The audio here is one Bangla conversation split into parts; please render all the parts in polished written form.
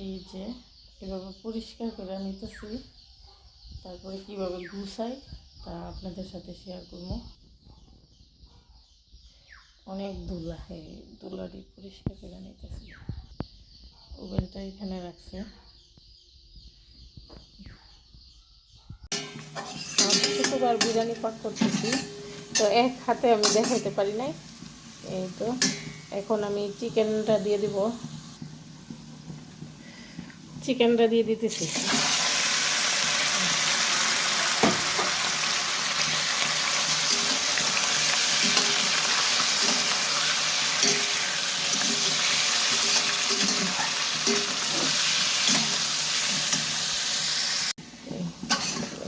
এই যে এভাবে পরিষ্কার করে নিতেছি, তারপরে কীভাবে গুছাই তা আপনাদের সাথে শেয়ার করব। অনেক ধুলা, ধুলাটি পরিষ্কার করে নিতেছি। ওভেনটা এখানে রাখছে। শুক্রবার বিরিয়ানি পাক করতেছি, তো এক হাতে আমি দেখাইতে পারি নাই। এই তো এখন আমি চিকেনটা দিয়ে দিব, চিকেনটা দিয়ে দিতেছি।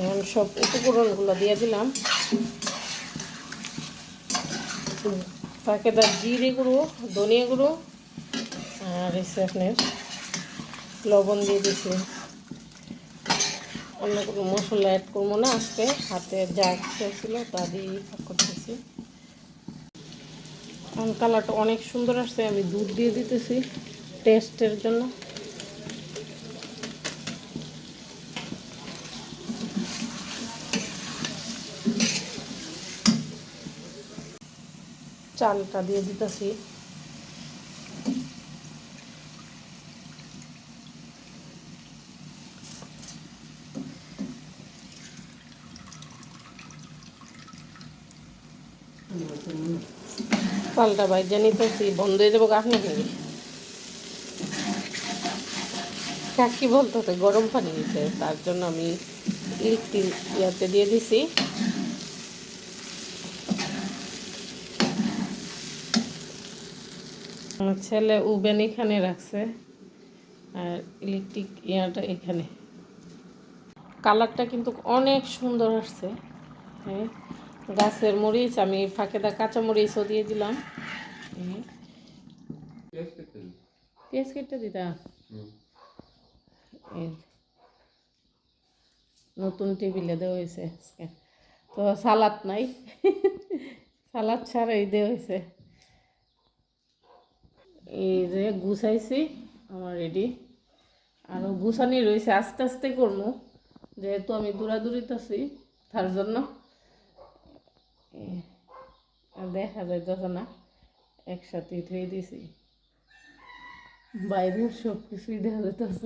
এখন সব উপকরণগুলো দিয়ে দিলাম। পাকেদার জিরে গুঁড়ো, ধনিয়া গুঁড়ো, আর এসে আপনার লবণ দিয়ে দিচ্ছি। অন্য কোনো মশলা অ্যাড করবো না, আজকে হাতে যা ছিল তা দিয়েই পাক করতেছি। কালারটা অনেক সুন্দর আসছে, আমি দুধ দিয়ে দিতেছি টেস্টের জন্য। চালটা দিয়ে দিতেছি। চালটা বাইজা নিতেছি, বন্ধ হয়ে যাবো গাছ নাকি কাকি বলতেছে গরম পানি দিতে, তার জন্য আমি ইলেকট্রিক ইয়াতে দিয়ে দিছি। আমার ছেলে ওভেন এখানে রাখছে আর ইলেকট্রিক ইয়াটা এখানে। কালারটা কিন্তু অনেক সুন্দর আসছে। হ্যাঁ, গাছের মরিচ আমি ফাঁকেদা কাঁচা মরিচও দিয়ে দিলাম। পেঁয়াজ কেটে দিতা। নতুন টেবিলে দেওয়া হয়েছে আজকে, তো সালাদ নাই, সালাদ ছাড়াই দেওয়া হয়েছে। এই যে গুছাইছি, আমার রেডি। আরও গুছানি রয়েছে, আস্তে আস্তে করবো, যেহেতু আমি দৌড়াদৌড়িতেছি তার জন্য দেখা যাইতেছে না। একসাথে ধুয়ে দিয়েছি, বাইরের সব কিছুই দেখা যাইতেছে।